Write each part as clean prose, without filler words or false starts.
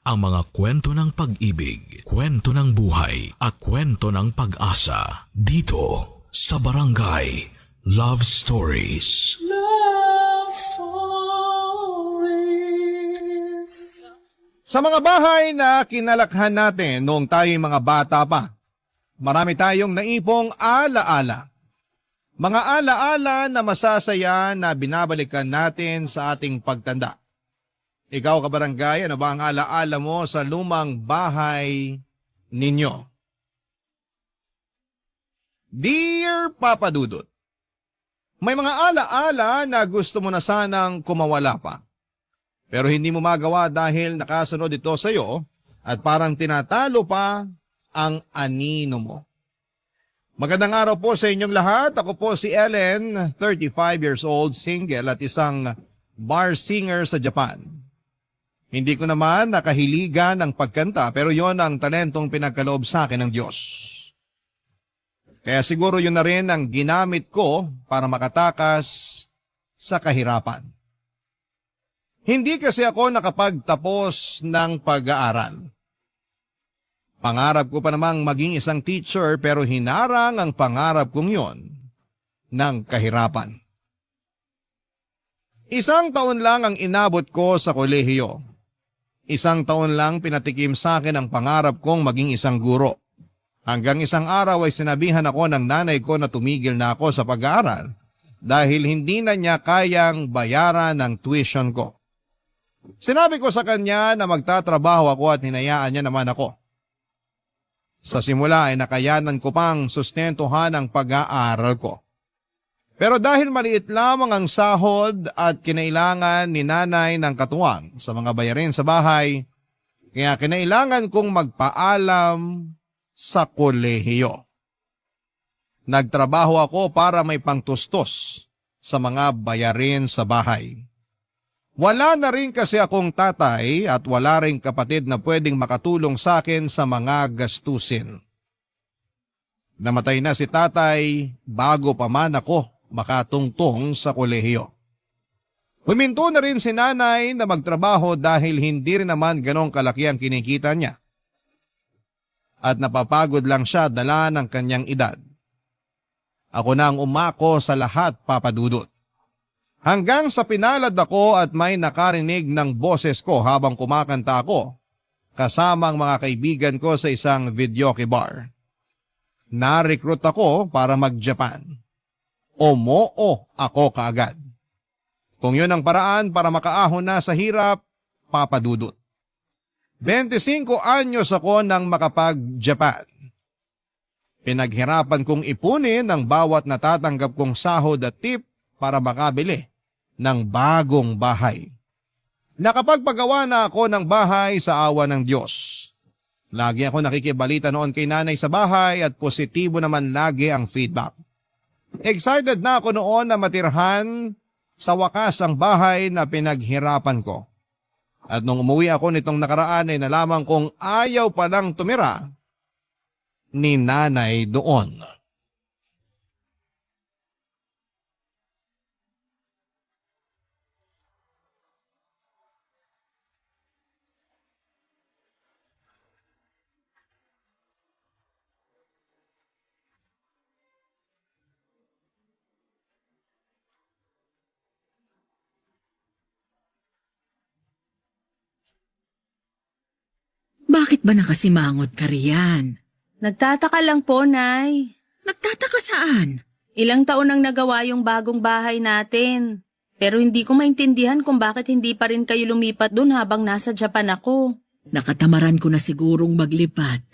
ang mga kwento ng pag-ibig, kwento ng buhay, at kwento ng pag-asa dito sa Barangay Love Stories. Love Stories. Sa mga bahay na kinalakhan natin noong tayo'y mga bata pa, marami tayong naipong alaala. Mga alaala na masasaya na binabalikan natin sa ating pagtanda. Ikaw, kabarangay, ano ba ang alaala mo sa lumang bahay ninyo? Dear Papa Dudut, may mga alaala na gusto mo na sanang kumawala pa. Pero hindi mo magawa dahil nakasunod ito sa iyo at parang tinatalo pa ang anino mo. Magandang araw po sa inyong lahat. Ako po si Ellen, 35 years old, single at isang bar singer sa Japan. Hindi ko naman nakahiligan ng pagkanta pero yon ang talentong pinagkaloob sa akin ng Diyos. Kaya siguro yun na rin ang ginamit ko para makatakas sa kahirapan. Hindi kasi ako nakapagtapos ng pag-aaral. Pangarap ko pa namang maging isang teacher pero hinarang ang pangarap kong yon ng kahirapan. Isang taon lang ang inabot ko sa kolehiyo. Isang taon lang pinatikim sa akin ang pangarap kong maging isang guro. Hanggang isang araw ay sinabihan ako ng nanay ko na tumigil na ako sa pag-aaral dahil hindi na niya kayang bayaran ang tuition ko. Sinabi ko sa kanya na magtatrabaho ako at hinayaan niya naman ako. Sa simula ay nakayanan ko pang sustentuhan ang pag-aaral ko. Pero dahil maliit lamang ang sahod at kinailangan ni nanay ng katuwang sa mga bayarin sa bahay, kaya kinailangan kong magpaalam sa kolehiyo. Nagtrabaho ako para may pangtustos sa mga bayarin sa bahay. Wala na rin kasi akong tatay at wala rin kapatid na pwedeng makatulong sa akin sa mga gastusin. Namatay na si tatay bago pa man ako makatungtong sa kolehiyo. Huminto na rin si nanay na magtrabaho dahil hindi rin naman ganong kalaki ang kinikita niya. At napapagod lang siya dala ng kanyang edad. Ako na ang umako sa lahat, Papa Dudut. Hanggang sa pinalad ako at may nakarinig ng boses ko habang kumakanta ako kasama ang mga kaibigan ko sa isang videoke bar. Na-recruit ako para mag-Japan. Umoo ako kaagad. Kung yun ang paraan para makaahon na sa hirap, Papa Dudut. 25 anyos ako nang makapag-Japan. Pinaghirapan kong ipunin ang bawat natatanggap kong sahod at tip para makabili ng bagong bahay. Nakapagpagawa na ako ng bahay sa awa ng Diyos. Lagi ako nakikibalita noon kay nanay sa bahay at positibo naman lagi ang feedback. Excited na ako noon na matirhan sa wakas ang bahay na pinaghirapan ko. At nung umuwi ako nitong nakaraan ay nalaman kong ayaw palang tumira ni nanay doon. Bakit ba nakasimangot ka riyan? Nagtataka lang po, Nay. Nagtataka saan? Ilang taon nang nagawa yung bagong bahay natin. Pero hindi ko maintindihan kung bakit hindi pa rin kayo lumipat doon habang nasa Japan ako. Nakatamaran ko na sigurong maglipat.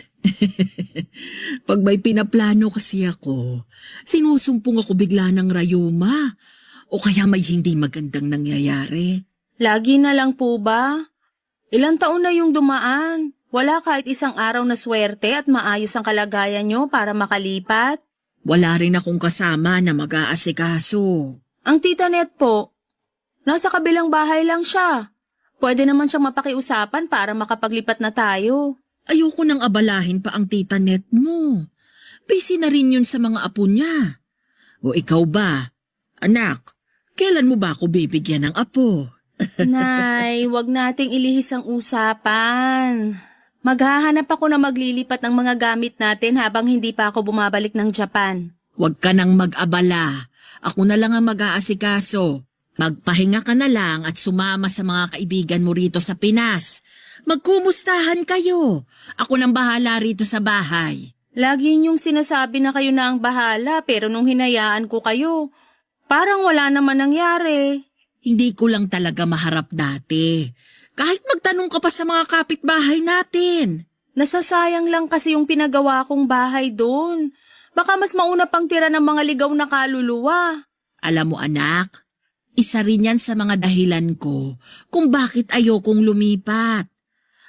Pag may pinaplano kasi ako, sinusumpong ako bigla ng rayuma o kaya may hindi magandang nangyayari. Lagi na lang po ba? Ilang taon na yung dumaan. Wala kahit isang araw na swerte at maayos ang kalagayan nyo para makalipat? Wala rin akong kasama na mag-aasikaso. Ang tita Net po, nasa kabilang bahay lang siya. Pwede naman siyang mapakiusapan para makapaglipat na tayo. Ayoko nang abalahin pa ang tita Net mo. Busy na rin yun sa mga apo niya. O ikaw ba? Anak, kailan mo ba ako bibigyan ng apo? Nay, wag nating ilihis ang usapan. Maghahanap ako na maglilipat ng mga gamit natin habang hindi pa ako bumabalik ng Japan. Huwag ka nang mag-abala. Ako na lang ang mag-aasikaso. Magpahinga ka na lang at sumama sa mga kaibigan mo rito sa Pinas. Magkumustahan kayo. Ako nang bahala rito sa bahay. Lagi niyong sinasabi na kayo na ang bahala pero nung hinayaan ko kayo, parang wala naman nangyari. Hindi ko lang talaga maharap dati. Kahit magtanong ka pa sa mga kapitbahay natin. Nasasayang lang kasi yung pinagawa kong bahay doon. Baka mas mauna pang tira ng mga ligaw na kaluluwa. Alam mo anak, isa rin yan sa mga dahilan ko kung bakit ayokong lumipat.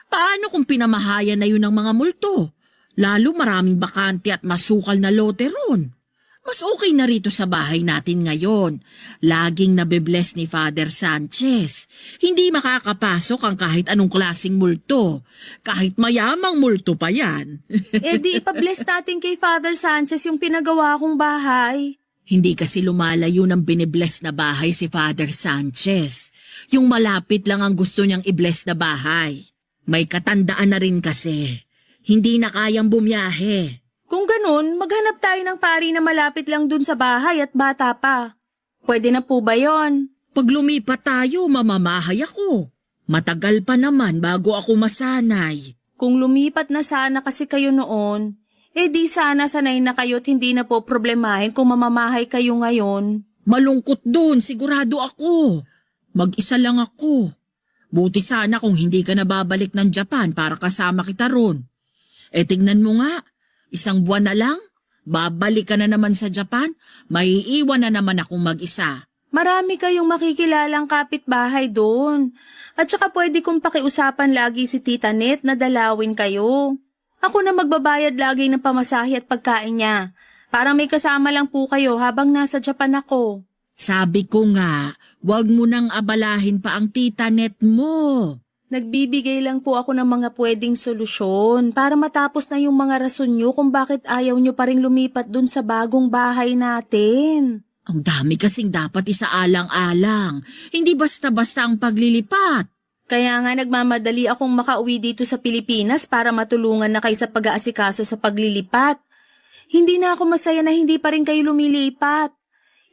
Paano kung pinamahayan na yun ng mga multo? Lalo maraming bakante at masukal na lote ron. Mas okay na rito sa bahay natin ngayon. Laging nabibless ni Father Sanchez. Hindi makakapasok ang kahit anong klaseng multo. Kahit mayamang multo pa yan. Di ipabless natin kay Father Sanchez yung pinagawa kong bahay. Hindi kasi lumalayo ng binibless na bahay si Father Sanchez. Yung malapit lang ang gusto niyang i-bless na bahay. May katandaan na rin kasi. Hindi na kayang bumiyahe. Kung ganun, maghanap tayo ng pari na malapit lang dun sa bahay at bata pa. Pwede na po ba yon? Pag lumipat tayo, mamamahay ako. Matagal pa naman bago ako masanay. Kung lumipat na sana kasi kayo noon, di sana sanay na kayo't hindi na po problemahin kung mamamahay kayo ngayon. Malungkot dun, sigurado ako. Mag-isa lang ako. Buti sana kung hindi ka na babalik ng Japan para kasama kita ron. Tignan mo nga. Isang buwan na lang, babalik ka na naman sa Japan, maiiwan na naman akong mag-isa. Marami kayong makikilalang kapitbahay doon. At saka pwede kong pakiusapan lagi si Tita Net na dalawin kayo. Ako na magbabayad lagi ng pamasahe at pagkain niya. Para may kasama lang po kayo habang nasa Japan ako. Sabi ko nga, wag mo nang abalahin pa ang Tita Net mo. Nagbibigay lang po ako ng mga pwedeng solusyon para matapos na yung mga rason nyo kung bakit ayaw nyo pa rin lumipat dun sa bagong bahay natin. Ang dami kasing dapat isaalang-alang. Hindi basta-basta ang paglilipat. Kaya nga nagmamadali akong makauwi dito sa Pilipinas para matulungan na kayo sa pag-aasikaso sa paglilipat. Hindi na ako masaya na hindi pa rin kayo lumilipat.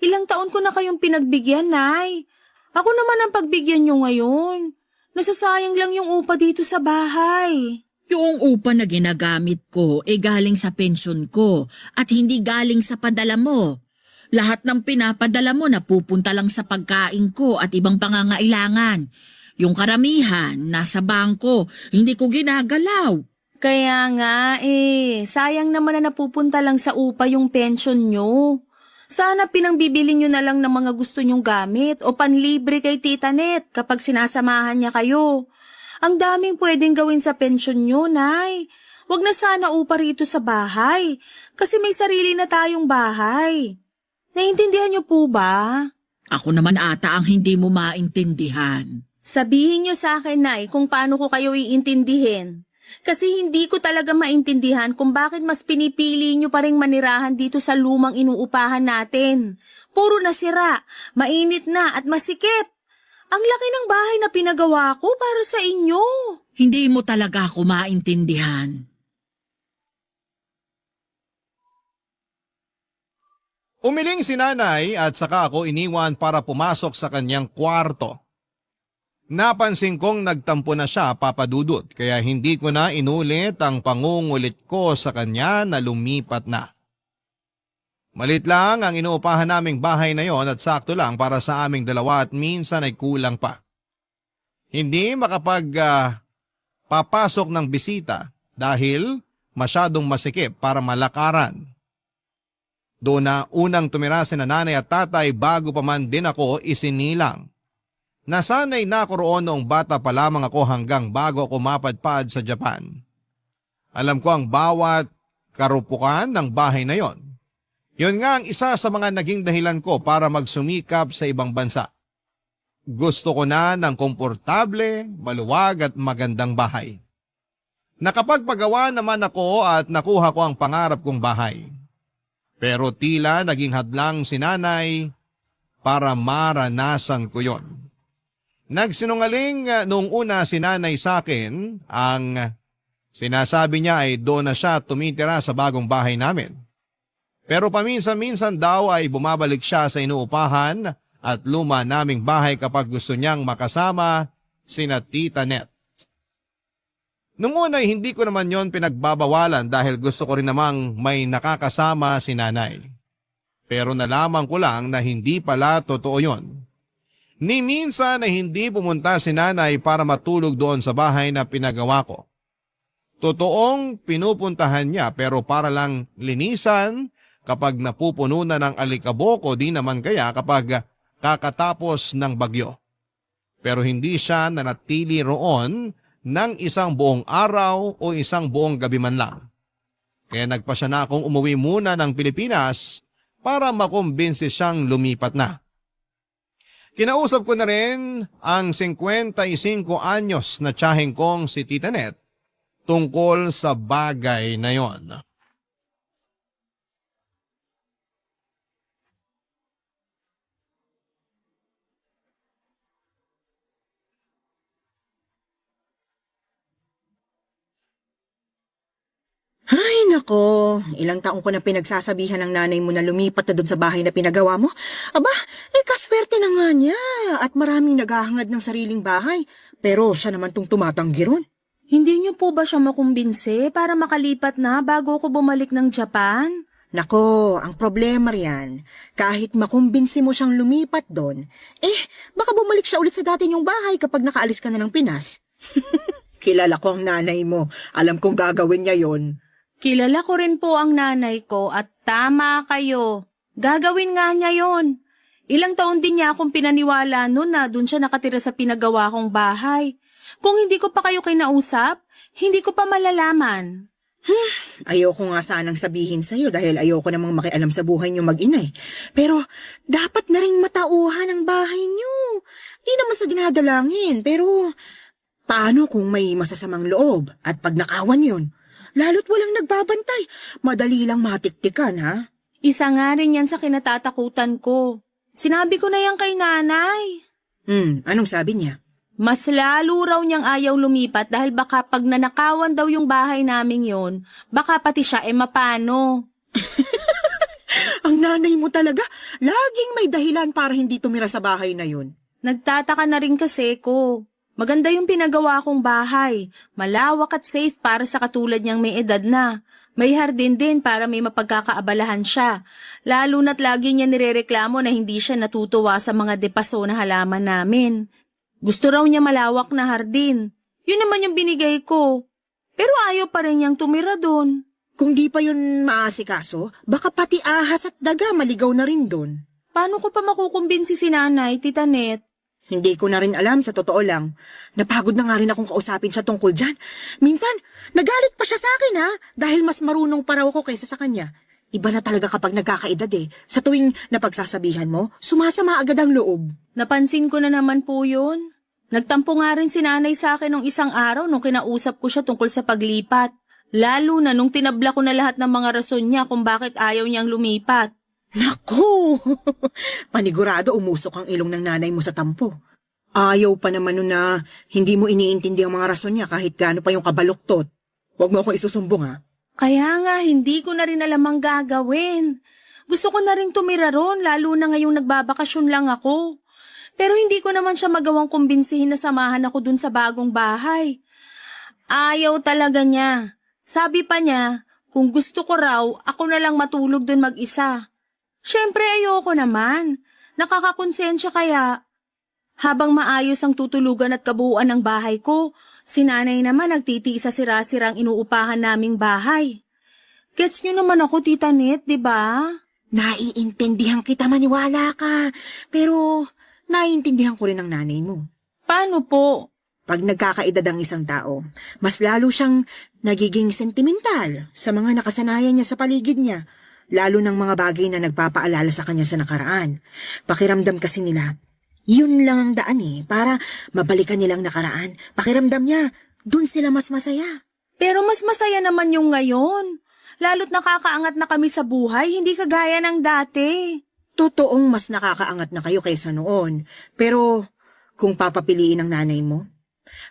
Ilang taon ko na kayong pinagbigyan, Nay. Ako naman ang pagbigyan nyo ngayon. Nasasayang lang yung upa dito sa bahay. Yung upa na ginagamit ko galing sa pensyon ko at hindi galing sa padala mo. Lahat ng pinapadala mo napupunta lang sa pagkain ko at ibang pangangailangan. Yung karamihan, nasa bangko, hindi ko ginagalaw. Kaya nga sayang naman na napupunta lang sa upa yung pension nyo. Sana pinangbibili nyo na lang ng mga gusto nyong gamit o panlibre kay Tita Net kapag sinasamahan niya kayo. Ang daming pwedeng gawin sa pensyon nyo, Nay. Wag na sana upa rito sa bahay kasi may sarili na tayong bahay. Naintindihan nyo po ba? Ako naman ata ang hindi mo maintindihan. Sabihin nyo sa akin, Nay, kung paano ko kayo iintindihin. Kasi hindi ko talaga maintindihan kung bakit mas pinipili nyo pa ring manirahan dito sa lumang inuupahan natin. Puro nasira, mainit na at masikip. Ang laki ng bahay na pinagawa ko para sa inyo. Hindi mo talaga ako maintindihan. Umiling si nanay at saka ako iniwan para pumasok sa kanyang kwarto. Napansin kong nagtampo na siya, Papa Dudut, kaya hindi ko na inulit ang pangungulit ko sa kanya na lumipat na. Malit lang ang inuupahan naming bahay na yon at sakto lang para sa aming dalawa at minsan ay kulang pa. Hindi papasok ng bisita dahil masyadong masikip para malakaran. Doon na unang tumira si nanay at tatay bago pa man din ako isinilang. Nasanay na ako roon noong bata pa lamang ako hanggang bago ako mapadpad sa Japan. Alam ko ang bawat karupukan ng bahay na yon. Yon nga ang isa sa mga naging dahilan ko para magsumikap sa ibang bansa. Gusto ko na ng komportable, maluwag at magandang bahay. Nakapagpagawa naman ako at nakuha ko ang pangarap kong bahay. Pero tila naging hadlang si nanay para maranasan ko yon. Nagsinungaling noong una si nanay sa akin, ang sinasabi niya ay doon na siya tumitira sa bagong bahay namin. Pero paminsan-minsan daw ay bumabalik siya sa inuupahan at luma naming bahay kapag gusto niyang makasama sina Tita Net. Noong una hindi ko naman yon pinagbabawalan dahil gusto ko rin namang may nakakasama si nanay. Pero nalaman ko lang na hindi pala totoo yon. Ni minsan na hindi pumunta si nanay para matulog doon sa bahay na pinagawa ko. Totoong pinupuntahan niya pero para lang linisan kapag napupuno na ng alikabok o di naman kaya kapag kakatapos ng bagyo. Pero hindi siya nanatili roon ng isang buong araw o isang buong gabi man lang. Kaya nagpasya na akong umuwi muna ng Pilipinas para makumbinsi siyang lumipat na. Kinausap ko na rin ang 55 anyos na tiyaheng kong si Tita Net tungkol sa bagay na yon. Ay, nako. Ilang taong ko na pinagsasabihan ng nanay mo na lumipat na doon sa bahay na pinagawa mo. Aba, kaswerte na nga niya at maraming naghahangad ng sariling bahay. Pero siya naman tong tumatanggi ron. Hindi niyo po ba siya makumbinse para makalipat na bago ko bumalik ng Japan? Nako, ang problema riyan, kahit makumbinsi mo siyang lumipat doon, baka bumalik siya ulit sa dati niyong bahay kapag nakaalis ka na ng Pinas. Kilala ko ang nanay mo. Alam kong gagawin niya yon. Kilala ko rin po ang nanay ko at tama kayo. Gagawin nga niya yon. Ilang taon din niya akong pinaniwala noon na doon siya nakatira sa pinagawa kong bahay. Kung hindi ko pa kayo kinausap, hindi ko pa malalaman. Ayoko nga sanang sabihin sa'yo dahil ayoko namang makialam sa buhay niyo mag-ina eh. Pero dapat na rin matauhan ang bahay niyo. Hindi naman sa dinadalangin, pero paano kung may masasamang loob at pag nakawan yun? Lalo't walang nagbabantay. Madali lang matiktikan, ha? Isa nga rin yan sa kinatatakutan ko. Sinabi ko na yan kay nanay. Anong sabi niya? Mas lalo raw niyang ayaw lumipat dahil baka pag nanakawan daw yung bahay naming yon, baka pati siya mapano. Ang nanay mo talaga, laging may dahilan para hindi tumira sa bahay na yun. Nagtataka na rin kasi ko. Maganda yung pinagawa kong bahay. Malawak at safe para sa katulad niyang may edad na. May hardin din para may mapagkakaabalahan siya. Lalo na't lagi niya nirereklamo na hindi siya natutuwa sa mga depaso na halaman namin. Gusto raw niya malawak na hardin. Yun naman yung binigay ko. Pero ayaw pa rin niyang tumira doon. Kung di pa yun maasikaso, baka pati ahas at daga maligaw na rin doon. Paano ko pa makukumbinsi si nanay, Tita Net? Hindi ko na rin alam, sa totoo lang. Napagod na nga rin akong kausapin siya tungkol dyan. Minsan, nagalit pa siya sa akin ha, dahil mas marunong pa raw ako kaysa sa kanya. Iba na talaga kapag nagkakaedad eh. Sa tuwing napagsasabihan mo, sumasama agad ang loob. Napansin ko na naman po yun. Nagtampo nga rin si nanay sa akin nung isang araw nung kinausap ko siya tungkol sa paglipat. Lalo na nung tinabla ko na lahat ng mga rason niya kung bakit ayaw niyang lumipat. Naku! Panigurado umusok ang ilong ng nanay mo sa tampo. Ayaw pa naman nun na hindi mo iniintindi ang mga rason niya kahit gaano pa yung kabaluktot. Huwag mo akong isusumbong ha. Kaya nga, hindi ko na rin alam ang gagawin. Gusto ko na rin tumira ron, lalo na ngayong nagbabakasyon lang ako. Pero hindi ko naman siya magawang kumbinsihin na samahan ako dun sa bagong bahay. Ayaw talaga niya. Sabi pa niya, kung gusto ko raw, ako na lang matulog dun mag-isa. Siyempre ayoko naman. Nakakakonsensya kaya. Habang maayos ang tutulugan at kabuuan ng bahay ko, si nanay naman nagtitiis sa sira-sirang inuupahan naming bahay. Gets niyo naman ako, Tita Net, di ba? Naiintindihan kita, maniwala ka. Pero naiintindihan ko rin ang nanay mo. Paano po? Pag nagkakaedad ang isang tao, mas lalo siyang nagiging sentimental sa mga nakasanayan niya sa paligid niya. Lalo ng mga bagay na nagpapaalala sa kanya sa nakaraan. Pakiramdam kasi nila, yun lang ang daan para mabalikan nilang nakaraan. Pakiramdam niya, dun sila mas masaya. Pero mas masaya naman yung ngayon. Lalo't nakakaangat na kami sa buhay, hindi kagaya ng dati. Totoong mas nakakaangat na kayo kaysa noon. Pero kung papapiliin ng nanay mo?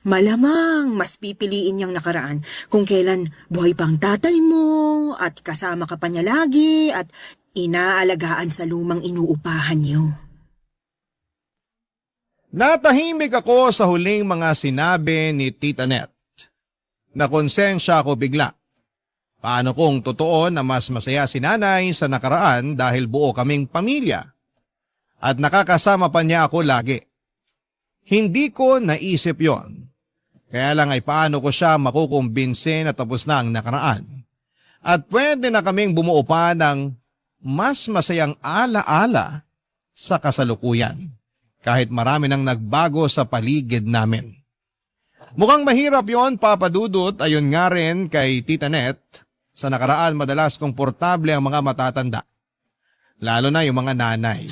Malamang mas pipiliin niyang nakaraan kung kailan buhay pang tatay mo at kasama ka pa niya lagi at inaalagaan sa lumang inuupahan niyo. Natahimik ako sa huling mga sinabi ni Tita Net. Nakonsensya ako bigla. Paano kung totoo na mas masaya si nanay sa nakaraan dahil buo kaming pamilya? At nakakasama pa niya ako lagi. Hindi ko naisip yon. Kaya lang ay paano ko siya makukumbinse na tapos na ang nakaraan. At pwede na kaming bumuo pa ng mas masayang ala-ala sa kasalukuyan. Kahit marami nang nagbago sa paligid namin. Mukhang mahirap yon, Papa Dudut, ayon nga rin kay Tita Net. Sa nakaraan madalas komportable ang mga matatanda. Lalo na yung mga nanay.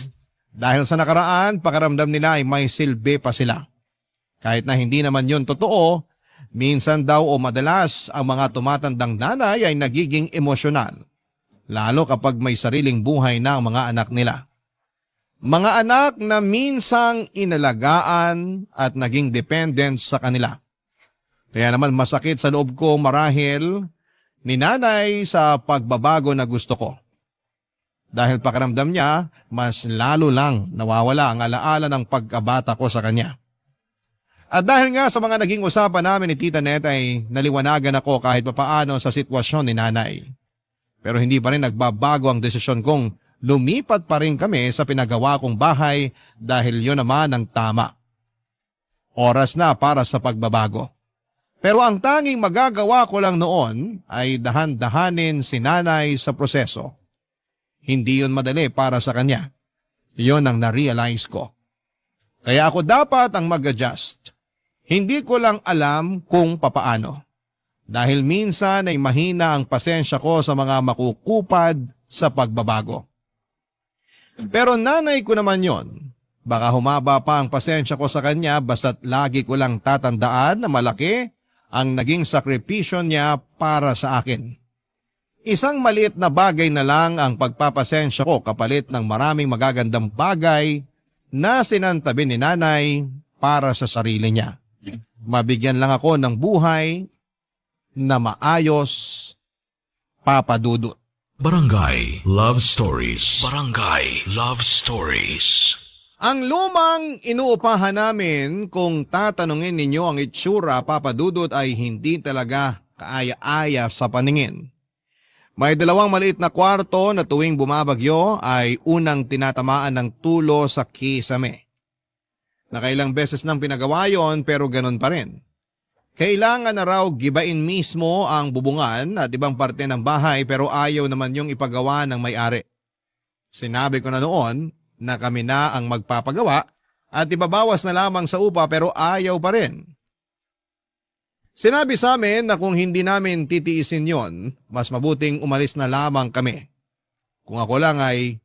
Dahil sa nakaraan, pakiramdam nila ay may silbi pa sila. Kahit na hindi naman yun totoo, minsan daw o madalas ang mga tumatandang nanay ay nagiging emosyonal. Lalo kapag may sariling buhay na ang mga anak nila. Mga anak na minsang inalagaan at naging dependent sa kanila. Kaya naman masakit sa loob ko marahil ni nanay sa pagbabago na gusto ko. Dahil pakiramdam niya, mas lalo lang nawawala ang alaala ng pagkabata ko sa kanya. At dahil nga sa mga naging usapan namin ni Tita Net ay naliwanagan ako kahit papaano sa sitwasyon ni nanay. Pero hindi pa rin nagbabago ang desisyon kong lumipat pa rin kami sa pinagawa kong bahay dahil yun naman ang tama. Oras na para sa pagbabago. Pero ang tanging magagawa ko lang noon ay dahan-dahanin si nanay sa proseso. Hindi yun madali para sa kanya. Yun ang na-realize ko. Kaya ako dapat ang mag-adjust. Hindi ko lang alam kung papaano. Dahil minsan ay mahina ang pasensya ko sa mga makukupad sa pagbabago. Pero nanay ko naman yon. Baka humaba pa ang pasensya ko sa kanya basta't lagi ko lang tatandaan na malaki ang naging sakripisyo niya para sa akin. Isang maliit na bagay na lang ang pagpapasensya ko kapalit ng maraming magagandang bagay na sinantabi ni nanay para sa sarili niya. Mabigyan lang ako ng buhay na maayos, Papa Dudut. Barangay Love Stories. Barangay Love Stories. Ang lumang inuupahan namin kung tatanungin ninyo ang itsura, Papa Dudut, ay hindi talaga kaaya-aya sa paningin. May dalawang maliit na kwarto na tuwing bumabagyo ay unang tinatamaan ng tulo sa kisame. Nakailang beses nang pinagawa yon pero ganun pa rin. Kailangan na raw gibain mismo ang bubungan at ibang parte ng bahay pero ayaw naman yung ipagawa ng may-ari. Sinabi ko na noon na kami na ang magpapagawa at ibabawas na lamang sa upa pero ayaw pa rin. Sinabi sa amin na kung hindi namin titiisin yon, mas mabuting umalis na lamang kami. Kung ako lang ay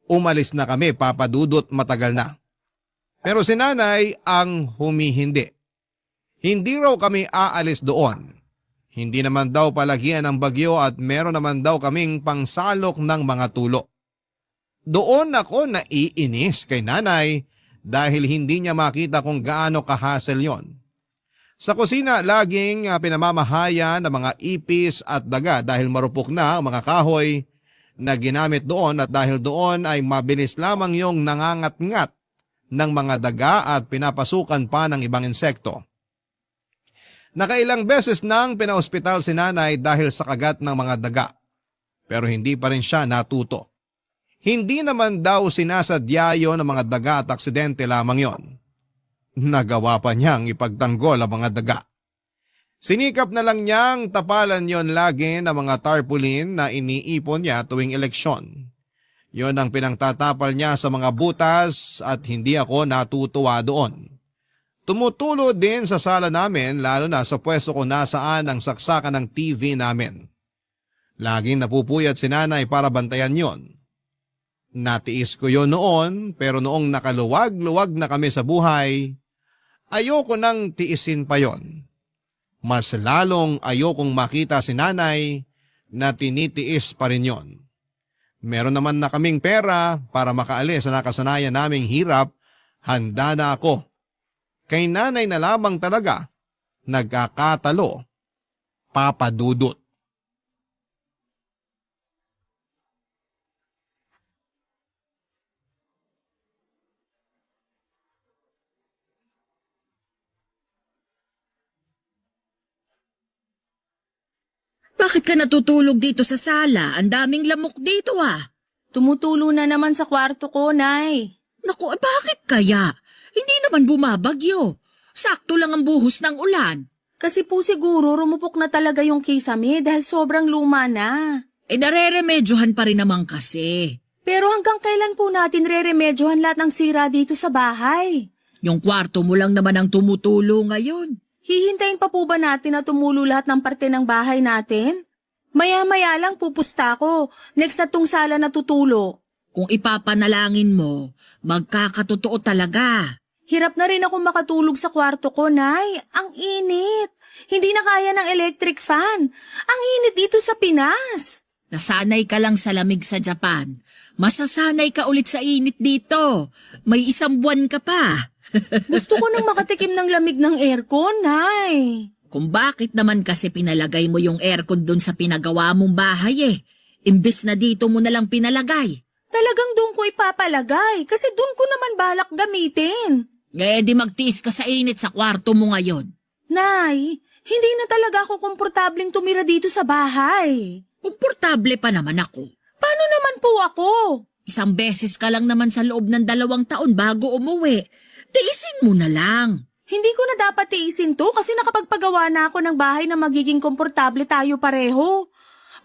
umalis na kami, Papa Dudut, matagal na. Pero si nanay ang humihindi. Hindi raw kami aalis doon. Hindi naman daw palagian ng bagyo at meron naman daw kaming pangsalok ng mga tulo. Doon ako naiinis kay nanay dahil hindi niya makita kung gaano kahasel yon. Sa kusina, laging pinamamahaya ng mga ipis at daga dahil marupok na ang mga kahoy na ginamit doon at dahil doon ay mabilis lamang yung nangangat-ngat ng mga daga at pinapasukan pa ng ibang insekto. Nakailang beses nang pinaospital si nanay dahil sa kagat ng mga daga, pero hindi pa rin siya natuto. Hindi naman daw sinasadya yon ng mga daga at aksidente lamang yon. Nagawa pa niyang ipagtanggol ang mga daga. Sinikap na lang niyang tapalan yon lagi ng mga tarpaulin na iniipon niya tuwing eleksyon. Yon ang pinangtatapal niya sa mga butas at hindi ako natutuwa doon. Tumutulo din sa sala namin lalo na sa pwesto kung nasaan ang saksakan ng TV namin. Laging napupuyat si nanay para bantayan yon. Natiis ko yon noon pero noong nakaluwag-luwag na kami sa buhay, ayoko nang tiisin pa yon. Mas lalong ayokong makita si nanay na tinitiis pa rin yon. Meron naman na kaming pera para makaalis sa nakasanayan naming hirap Handa na ako. Kay nanay na lamang talaga nagkakatalo, Papa Dudut. Bakit ka natutulog dito sa sala? Ang daming lamok dito ah. Tumutulo na naman sa kwarto ko, Nay. Naku, bakit kaya? Hindi naman bumabagyo. Sakto lang ang buhos ng ulan. Kasi po siguro rumupok na talaga yung kisame dahil sobrang luma na. Nareremedyohan pa rin naman kasi. Pero hanggang kailan po natin reremedyohan lahat ng sira dito sa bahay? Yung kwarto mo lang naman ang tumutulo ngayon. Hihintayin pa po ba natin na tumulo lahat ng parte ng bahay natin? Maya-maya lang pupusta ko. Next na tong sala na tutulo. Kung ipapanalangin mo, magkakatotoo talaga. Hirap na rin ako makatulog sa kwarto ko, Nay. Ang init. Hindi na kaya ng electric fan. Ang init dito sa Pinas. Nasanay ka lang sa lamig sa Japan. Masasanay ka ulit sa init dito. May 1 buwan ka pa. Gusto ko nang makatikim ng lamig ng aircon, Nay. Kung bakit naman kasi pinalagay mo yung aircon dun sa pinagawa mong bahay eh. Imbes na dito mo nalang pinalagay. Talagang doon ko ipapalagay kasi doon ko naman balak gamitin. Di magtiis ka sa init sa kwarto mo ngayon. Nay, hindi na talaga ako komportableng tumira dito sa bahay. Komportable pa naman ako. Paano naman po ako? 1 beses ka lang naman sa loob ng 2 taon bago umuwi. Tiisin mo na lang. Hindi ko na dapat tiisin to kasi nakapagpagawa na ako ng bahay na magiging komportable tayo pareho.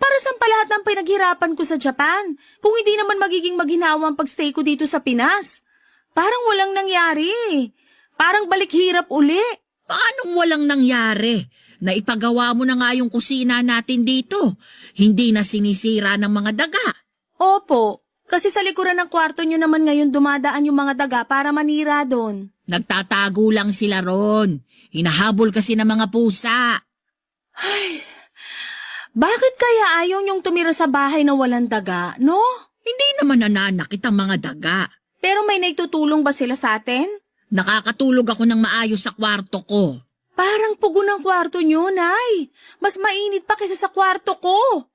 Para saan pa lahat ng pinaghirapan ko sa Japan kung hindi naman magiging maginawa ang pagstay ko dito sa Pinas? Parang walang nangyari. Parang balik hirap uli. Paanong walang nangyari? Naipagawa mo na nga yung kusina natin dito. Hindi na sinisira ng mga daga. Opo, kasi sa likuran ng kwarto nyo naman ngayon dumadaan yung mga daga para manira doon. Nagtatago lang sila ron. Hinahabol kasi ng mga pusa. Bakit kaya ayaw nyong tumira sa bahay na walang daga, no? Hindi naman nananakit ang mga daga. Pero may naitutulong ba sila sa atin? Nakakatulog ako ng maayos sa kwarto ko. Parang pugo ng kwarto nyo, Nay. Mas mainit pa kaysa sa kwarto ko.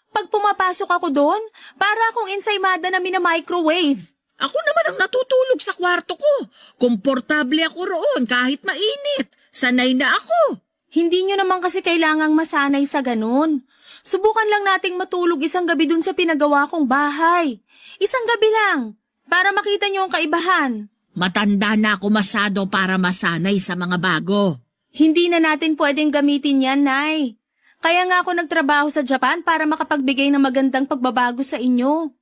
Pag pumapasok ako doon, para akong ensaymada na mina-microwave. Ako naman ang natutulog sa kwarto ko. Komportable ako roon kahit mainit. Sanay na ako. Hindi nyo naman kasi kailangang masanay sa ganun. Subukan lang nating matulog 1 gabi dun sa pinagawa kong bahay. 1 gabi lang, para makita nyo ang kaibahan. Matanda na ako masyado para masanay sa mga bago. Hindi na natin pwedeng gamitin yan, Nay. Kaya nga ako nagtrabaho sa Japan para makapagbigay ng magandang pagbabago sa inyo.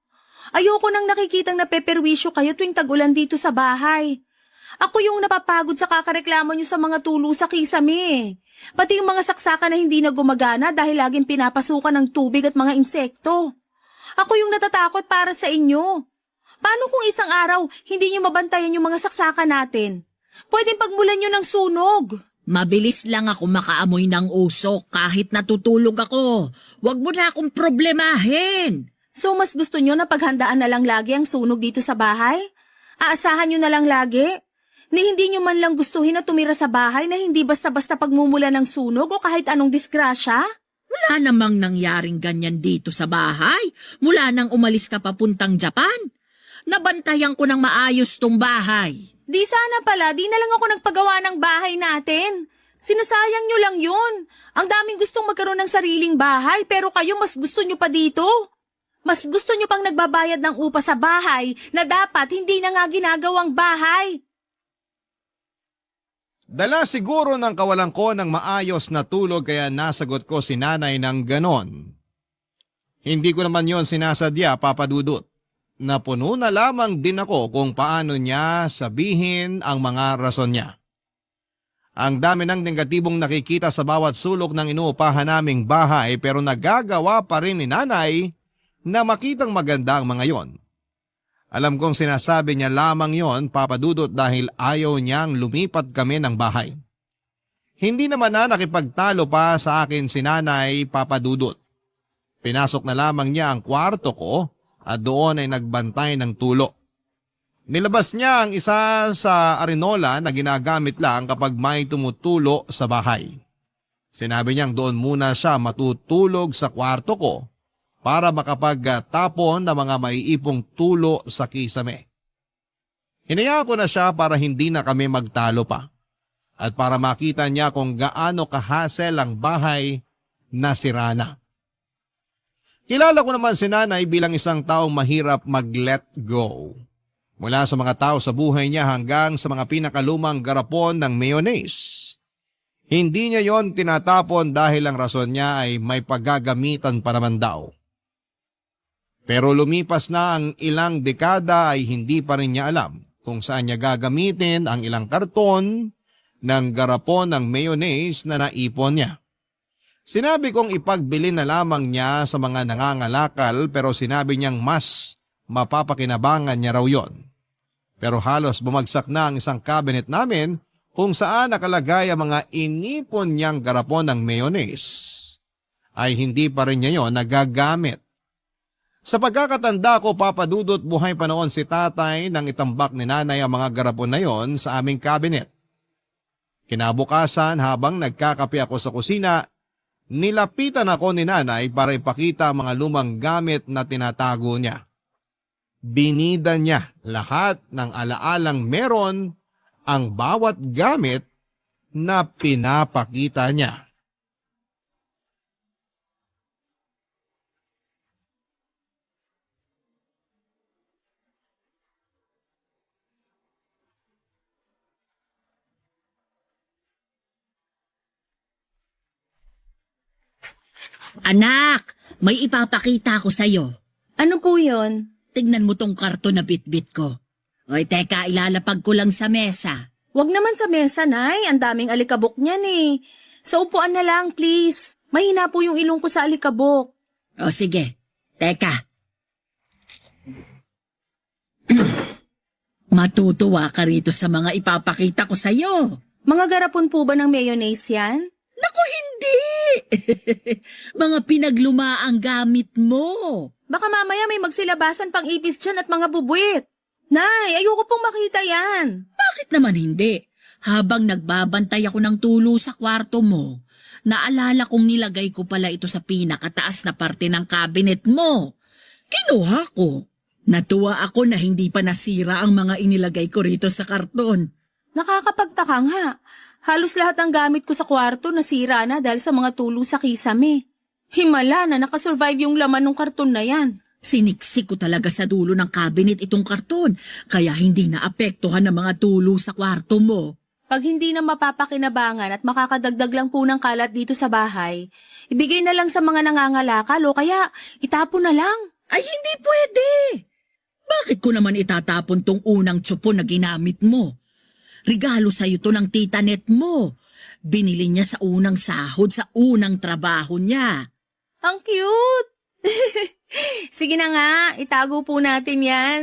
Ayoko nang nakikitang napeperwisyo kayo tuwing tag-ulan dito sa bahay. Ako yung napapagod sa kakareklamo nyo sa mga tulo sa kisame. Pati yung mga saksakan na hindi na gumagana dahil laging pinapasukan ng tubig at mga insekto. Ako yung natatakot para sa inyo. Paano kung isang araw hindi nyo mabantayan yung mga saksakan natin? Pwedeng pagmulan nyo ng sunog. Mabilis lang ako makaamoy ng usok kahit natutulog ako. Huwag mo na akong problemahin. So mas gusto nyo na paghandaan na lang lagi ang sunog dito sa bahay? Aasahan nyo na lang lagi? Ni hindi nyo man lang gustuhin na tumira sa bahay na hindi basta-basta pagmumula ng sunog o kahit anong disgrasya? Wala namang nangyaring ganyan dito sa bahay mula nang umalis ka papuntang Japan. Nabantayan ko ng maayos tong bahay. Di sana pala, di na lang ako nagpagawa ng bahay natin. Sinasayang nyo lang yun. Ang daming gustong magkaroon ng sariling bahay pero kayo mas gusto nyo pa dito. Mas gusto nyo pang nagbabayad ng upa sa bahay na dapat hindi na nga ginagawang bahay. Dala siguro ng kawalan ko ng maayos na tulog kaya nasagot ko si nanay ng ganon. Hindi ko naman yon sinasadya, Papa Dudut. Napuno na lamang din ako kung paano niya sabihin ang mga rason niya. Ang dami ng negatibong nakikita sa bawat sulok ng inuupahan naming bahay pero nagagawa pa rin ni nanay na makitang maganda ang mga yon. Alam kong sinasabi niya lamang yon, Papa Dudut, dahil ayaw niyang lumipat kami ng bahay. Hindi naman na nakipagtalo pa sa akin si nanay, Papa Dudut. Pinasok na lamang niya ang kwarto ko at doon ay nagbantay ng tulo. Nilabas niya ang isa sa arenola na ginagamit lang kapag may tumutulo sa bahay. Sinabi niyang doon muna siya matutulog sa kwarto ko para makapagtapon ng mga maiipong tulo sa kisame. Hinayaan ko na siya para hindi na kami magtalo pa at para makita niya kung gaano kahasel ang bahay na sira na. Kilala ko naman si nanay bilang isang taong mahirap mag-let go. Mula sa mga tao sa buhay niya hanggang sa mga pinakalumang garapon ng mayonnaise. Hindi niya yon tinatapon dahil ang rason niya ay may paggagamitan pa naman daw. Pero lumipas na ang ilang dekada ay hindi pa rin niya alam kung saan niya gagamitin ang ilang karton ng garapon ng mayonnaise na naipon niya. Sinabi kong ipagbili na lamang niya sa mga nangangalakal pero sinabi niyang mas mapapakinabangan niya raw yon. Pero halos bumagsak na ang isang cabinet namin kung saan nakalagay ang mga inipon niyang garapon ng mayonnaise. Ay hindi pa rin niya yon nagagamit. Sa pagkakatanda ko, papadudot buhay pa noon si tatay nang itambak ni nanay ang mga garapon na yon sa aming cabinet. Kinabukasan habang nagkakape ako sa kusina, nilapitan ako ni nanay para ipakita ang mga lumang gamit na tinatago niya. Binida niya lahat ng alaalang meron ang bawat gamit na pinapakita niya. Anak, may ipapakita ko sa'yo. Ano po yon? Tignan mo tong karton na bitbit ko. Oy, teka, ilalapag ko lang sa mesa. Wag naman sa mesa, Nay. Ang daming alikabok niyan eh. Sa upuan na lang, please. Mahina po yung ilong ko sa alikabok. O sige, teka. Matutuwa ka rito sa mga ipapakita ko sa'yo. Mga garapon po ba ng mayonnaise yan? Naku, hindi! Mga pinaglumaang gamit mo. Baka mamaya may magsilabasan pang ipis dyan at mga bubuit. Nay, ayoko pong makita yan. Bakit naman hindi? Habang nagbabantay ako ng tulo sa kwarto mo, naalala kong nilagay ko pala ito sa pinakataas na parte ng cabinet mo. Kinuha ko. Natuwa ako na hindi pa nasira ang mga inilagay ko rito sa karton. Nakakapagtaka nga. Halos lahat ng gamit ko sa kwarto nasira na dahil sa mga tulo sa kisame. Himala na nakasurvive yung laman ng karton na yan. Siniksik ko talaga sa dulo ng cabinet itong karton, kaya hindi naapektuhan ng mga tulo sa kwarto mo. Pag hindi na mapapakinabangan at makakadagdag lang po ng kalat dito sa bahay, ibigay na lang sa mga nangangalakal o kaya itapon na lang. Ay, hindi pwede! Bakit ko naman itatapon tong unang tsupo na ginamit mo? Regalo sa'yo to ng tita net mo. Binili niya sa unang sahod sa unang trabaho niya. Ang cute! Sige na nga, itago po natin yan.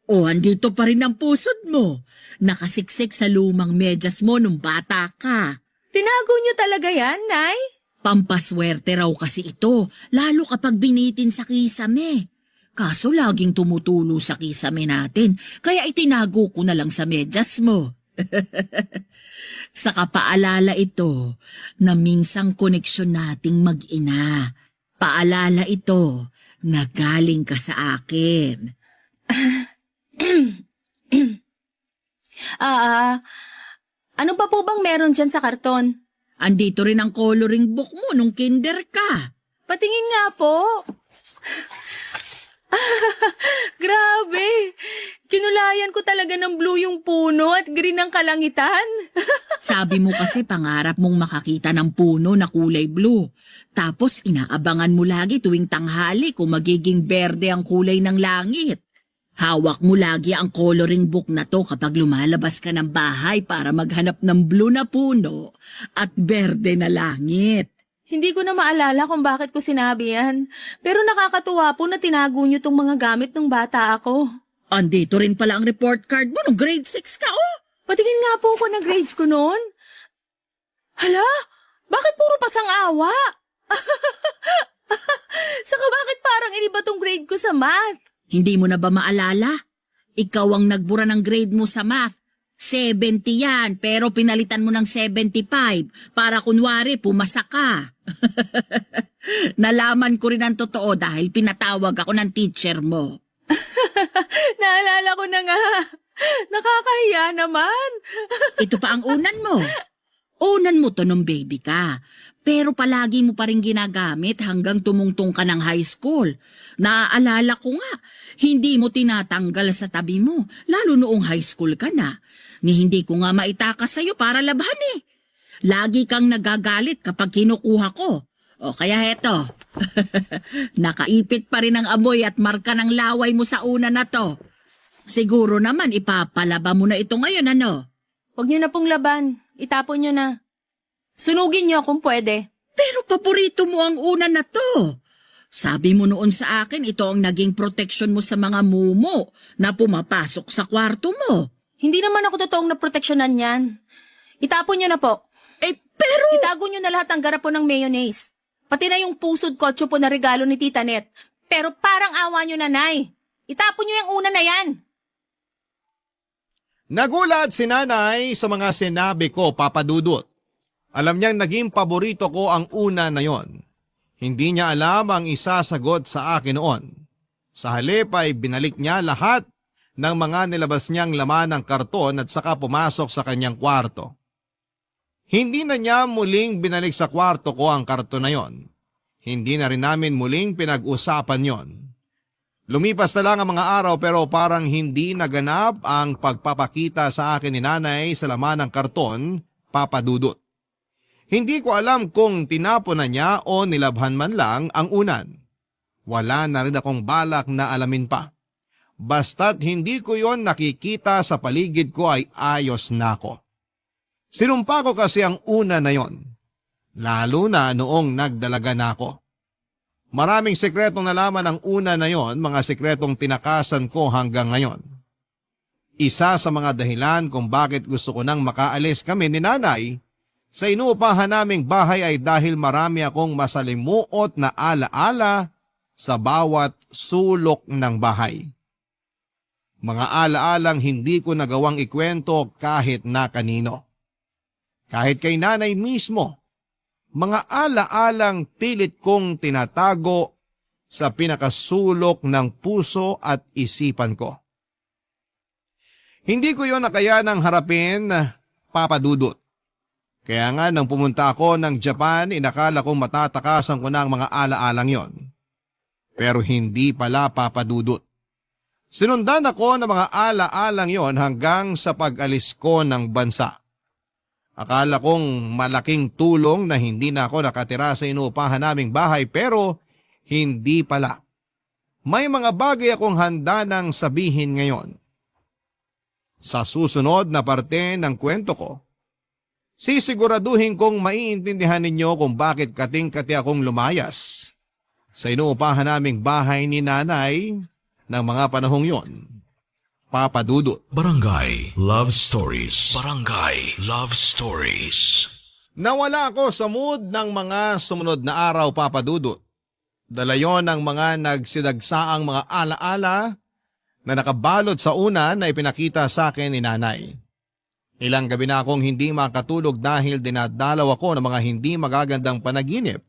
O, andito pa rin ang pusod mo. Nakasiksik sa lumang medyas mo nung bata ka. Tinago niyo talaga yan, Nay? Pampaswerte raw kasi ito, lalo kapag binitin sa kisame. Kaso laging tumutulo sa kisame natin, kaya itinago ko na lang sa medyas mo. Sa kapaalala ito na minsang koneksyon nating mag-ina. Paalala ito na galing ka sa akin. Ano pa po bang meron dyan sa karton? Andito rin ang coloring book mo nung kinder ka. Patingin nga po. Grabe! Kinulayan ko talaga ng blue yung puno at green ang kalangitan. Sabi mo kasi pangarap mong makakita ng puno na kulay blue. Tapos inaabangan mo lagi tuwing tanghali kung magiging berde ang kulay ng langit. Hawak mo lagi ang coloring book na to kapag lumalabas ka ng bahay para maghanap ng blue na puno at berde na langit. Hindi ko na maalala kung bakit ko sinabi yan. Pero nakakatuwa po na tinago niyo tong mga gamit ng bata ako. Andito rin pala ang report card mo nung grade 6 ka, oh! Patingin nga po ko ng grades ko noon. Hala? Bakit puro pasang-awa? Saka bakit parang iniba tong grade ko sa math? Hindi mo na ba maalala? Ikaw ang nagbura ng grade mo sa math. 70 yan, pero pinalitan mo ng 75 para kunwari pumasa ka. Nalaman ko rin ang totoo dahil pinatawag ako ng teacher mo. Naalala ko na nga. Nakakahiya naman. Ito pa ang unan mo. Unan mo to nung baby ka. Pero palagi mo pa rin ginagamit hanggang tumungtong ka ng high school. Naaalala ko nga, hindi mo tinatanggal sa tabi mo, lalo noong high school ka na. Ni hindi ko nga maitakas sa'yo para labhan eh. Lagi kang nagagalit kapag kinukuha ko. O kaya heto, nakaipit pa rin ang amoy at marka ng laway mo sa una na to. Siguro naman ipapalaba mo na ito ngayon, ano? Huwag niyo na pong laban. Itapon niyo na. Sunugin niyo kung pwede. Pero paborito mo ang una na to. Sabi mo noon sa akin, ito ang naging protection mo sa mga mumo na pumapasok sa kwarto mo. Hindi naman ako totoong naproteksyonan yan. Itapon niyo na po. Pero... Itago niyo na lahat ng garapon ng mayonnaise. Pati na yung pusod kotso po na regalo ni Tita Net. Pero parang awa niyo, nanay. Itapon niyo yung una na yan. Nagulat si nanay sa mga sinabi ko, Papa Dudut. Alam niyang naging paborito ko ang una na yon. Hindi niya alam ang isasagot sa akin noon. Sa halip ay binalik niya lahat ng mga nilabas niyang laman ng karton at saka pumasok sa kanyang kwarto. Hindi na niya muling binalik sa kwarto ko ang karton na yon. Hindi na rin namin muling pinag-usapan yon. Lumipas na lang ang mga araw pero parang hindi naganap ang pagpapakita sa akin ni nanay sa laman ng karton, Papa Dudut. Hindi ko alam kung tinapon na niya o nilabhan man lang ang unan. Wala na rin akong balak na alamin pa. Basta't hindi ko yon nakikita sa paligid ko ay ayos na ako. Sinumpa ko kasi ang una na yon, lalo na noong nagdalaga na ako. Maraming sekretong nalaman ang una na yon, mga sekretong tinakasan ko hanggang ngayon. Isa sa mga dahilan kung bakit gusto ko nang makaalis kami ni nanay sa inuupahan naming bahay ay dahil marami akong masalimuot na alaala sa bawat sulok ng bahay. Mga alaalang hindi ko nagawang ikwento kahit na kanino. Kahit kay nanay mismo, mga alaalang pilit kong tinatago sa pinakasulok ng puso at isipan ko. Hindi ko yon nakayanang harapin, Papa Dudut. Kaya nga nang pumunta ako ng Japan, inakala kong matatakasan ko na ang mga alaalang yon. Pero hindi pala, Papa Dudut. Sinundan ako ng mga alaalang yon hanggang sa pag-alis ko ng bansa. Akala kong malaking tulong na hindi na ako nakatira sa inuupahan naming bahay pero hindi pala. May mga bagay akong handa nang sabihin ngayon. Sa susunod na parte ng kwento ko, sisiguraduhin kong maiintindihan ninyo kung bakit kating-kati akong lumayas sa inuupahan naming bahay ni nanay ng mga panahong yon. Papa Dudut. Barangay Love Stories. Barangay Love Stories. Nawala ako sa mood ng mga sumunod na araw, Papa Dudut. Dala yon ng mga nagsidagsaang mga alaala na nakabalot sa una na ipinakita sa akin ni nanay. Ilang gabi na akong hindi makatulog dahil dinadalaw ako ng mga hindi magagandang panaginip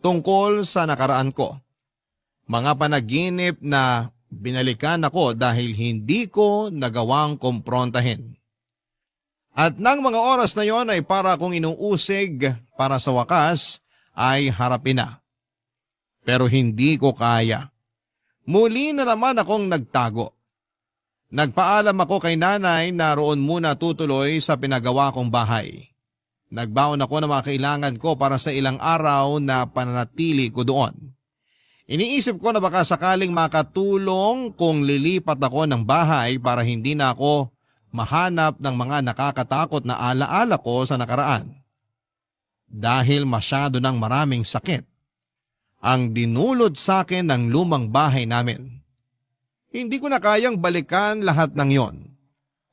tungkol sa nakaraan ko. Mga panaginip na binalikan ako dahil hindi ko nagawang kumprontahin. At nang mga oras na yon ay para akong inuusig para sa wakas ay harapin na. Pero hindi ko kaya. Muli na naman akong nagtago. Nagpaalam ako kay nanay na roon muna tutuloy sa pinagawa kong bahay. Nagbaon ako ng mga kailangan ko para sa ilang araw na pananatili ko doon. Iniisip ko na baka sakaling makatulong kung lilipat ako ng bahay para hindi na ako mahanap ng mga nakakatakot na alaala ko sa nakaraan. Dahil masyado ng maraming sakit ang dinulot sa akin ng lumang bahay namin. Hindi ko na kayang balikan lahat ng yon.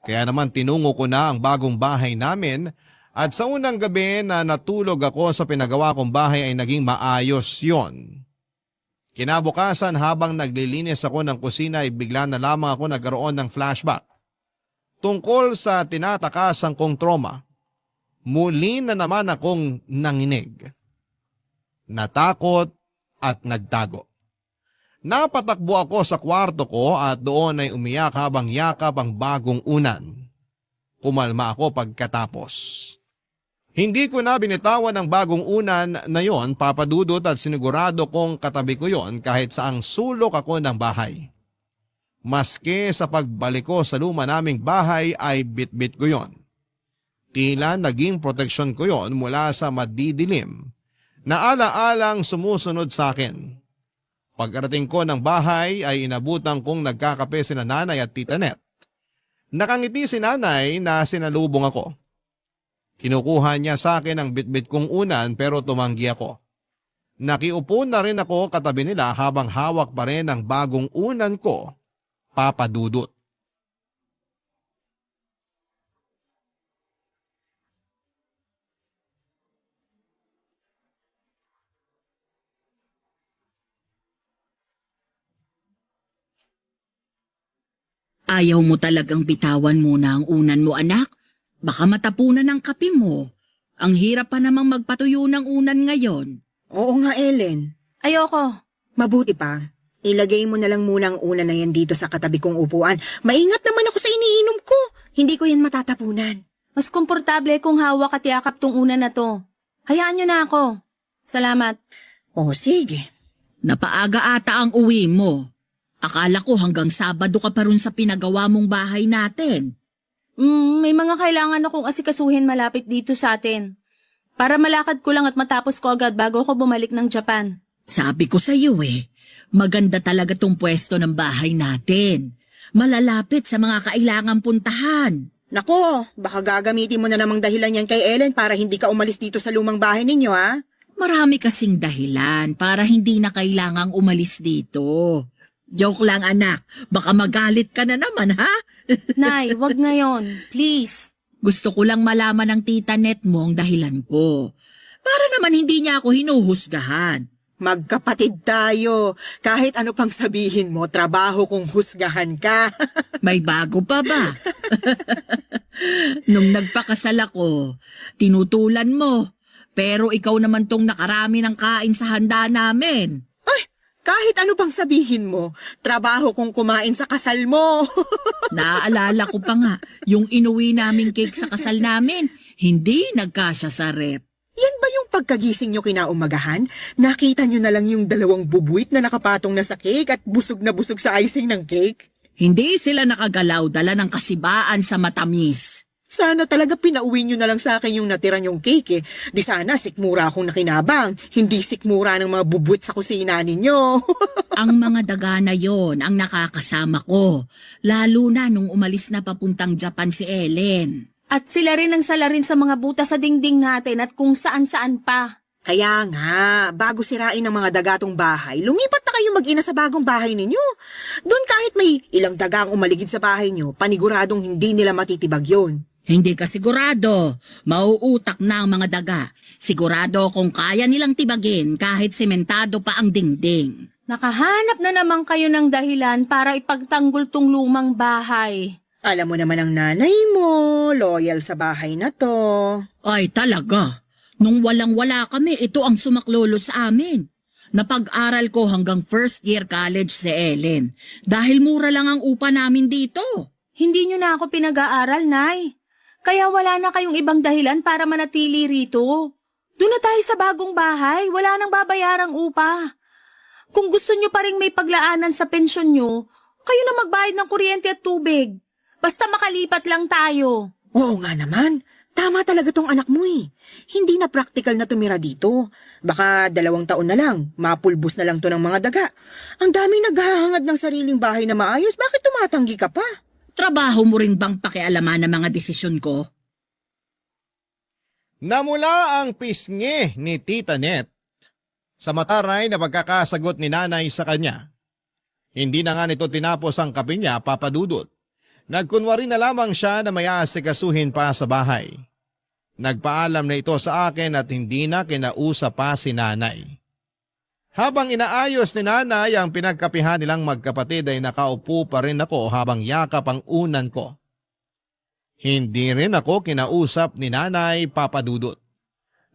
Kaya naman tinungo ko na ang bagong bahay namin at sa unang gabi na natulog ako sa pinagawa kong bahay ay naging maayos yon. Kinabukasan habang naglilinis ako ng kusina ay bigla na lamang ako nagkaroon ng flashback. Tungkol sa tinatakasang kong trauma, muli na naman akong nanginig. Natakot at nagtago. Napatakbo ako sa kwarto ko at doon ay umiyak habang yakap ang bagong unan. Kumalma ako pagkatapos. Hindi ko na binitawan ang bagong unan na yon, Papa Dudut, at sinigurado kong katabi ko yon kahit saang sulok ako ng bahay. Maski sa pagbalik ko sa luma naming bahay ay bitbit ko yon. Tila naging proteksyon ko yon mula sa madidilim na ala-alang sumusunod sa akin. Pagkarating ko ng bahay ay inabutan kong nagkakape sina nanay at tita Net. Nakangiti si nanay na sinalubong ako. Kinukuha niya sa akin ang bitbit kong unan pero tumanggi ako. Nakiupo na rin ako katabi nila habang hawak pa rin ang bagong unan ko, Papa Dudut. Ayaw mo talagang bitawan muna ang unan mo, anak? Baka matapunan ang kape mo. Ang hirap pa namang magpatuyo ng unan ngayon. Oo nga, Ellen. Ayoko. Mabuti pa. Ilagay mo na lang muna ang unan na yan dito sa katabi kong upuan. Maingat naman ako sa iniinom ko. Hindi ko yan matatapunan. Mas komportable kung hawak at yakap tong unan na to. Hayaan nyo na ako. Salamat. Oh, sige. Napaaga ata ang uwi mo. Akala ko hanggang Sabado ka pa rin sa pinagawa mong bahay natin. May mga kailangan akong asikasuhin malapit dito sa atin. Para malakad ko lang at matapos ko agad bago ako bumalik ng Japan. Sabi ko sa iyo maganda talaga tong pwesto ng bahay natin. Malalapit sa mga kailangang puntahan. Nako, baka gagamitin mo na namang dahilan yan kay Ellen para hindi ka umalis dito sa lumang bahay ninyo, ha? Marami kasing dahilan para hindi na kailangang umalis dito. Joke lang, anak. Baka magalit ka na naman, ha? Nay, wag ngayon. Please. Gusto ko lang malaman ng tita Net mo ang dahilan ko. Para naman hindi niya ako hinuhusgahan. Magkapatid tayo. Kahit ano pang sabihin mo, trabaho kung husgahan ka. May bago pa ba? Nung nagpakasal ako, tinutulan mo. Pero ikaw naman tong nakarami ng kain sa handa namin. Kahit ano pang sabihin mo, trabaho kung kumain sa kasal mo. Naaalala ko pa nga, yung inuwi naming cake sa kasal namin, hindi nagkasya sa rep. Yan ba yung pagkagising nyo kinaumagahan? Nakita nyo na lang yung 2 bubuit na nakapatong na sa cake at busog na busog sa icing ng cake? Hindi sila nakagalaw, dala ng kasibaan sa matamis. Sana talaga pinauwi nyo na lang sa akin yung natira nyong cake eh. Di sana sikmura akong nakinabang, hindi sikmura ng mga bubuit sa kusina ninyo. Ang mga daga na yon ang nakakasama ko, lalo na nung umalis na papuntang Japan si Ellen. At sila rin ang salarin sa mga butas sa dingding natin at kung saan-saan pa. Kaya nga, bago sirain ang mga dagatong bahay, lumipat na kayo mag-ina sa bagong bahay ninyo. Doon kahit may ilang dagang umaligid sa bahay nyo, paniguradong hindi nila matitibag yon. Hindi ka sigurado. Mauutak na ang mga daga. Sigurado kung kaya nilang tibagin kahit sementado pa ang dingding. Nakahanap na naman kayo ng dahilan para ipagtanggol tong lumang bahay. Alam mo naman ang nanay mo, loyal sa bahay na to. Ay talaga. Nung walang-wala kami, ito ang sumaklolo sa amin. Napag-aral ko hanggang first year college si Ellen. Dahil mura lang ang upa namin dito. Hindi nyo na ako pinag-aaral, Nay. Kaya wala na kayong ibang dahilan para manatili rito. Doon na tayo sa bagong bahay, wala nang babayarang upa. Kung gusto nyo pa rin may paglaanan sa pensyon nyo, kayo na magbayad ng kuryente at tubig. Basta makalipat lang tayo. Oo nga naman, tama talaga tong anak mo eh. Hindi na practical na tumira dito. Baka 2 taon na lang, mapulbos na lang to ng mga daga. Ang daming naghahangad ng sariling bahay na maayos, bakit tumatanggi ka pa? Trabaho mo rin bang pakialaman ng mga desisyon ko? Namula ang pisngi ni Tita Net sa mataray na pagkakasagot ni nanay sa kanya. Hindi na nga nito tinapos ang kape niya, Papa Dudut. Nagkunwari na lamang siya na may aasikasuhin pa sa bahay. Nagpaalam na ito sa akin at hindi na kinausap pa si nanay. Habang inaayos ni nanay ang pinagkapihan nilang magkapatid ay nakaupo pa rin ako habang yakap ang unan ko. Hindi rin ako kinausap ni Nanay Papa Dudut.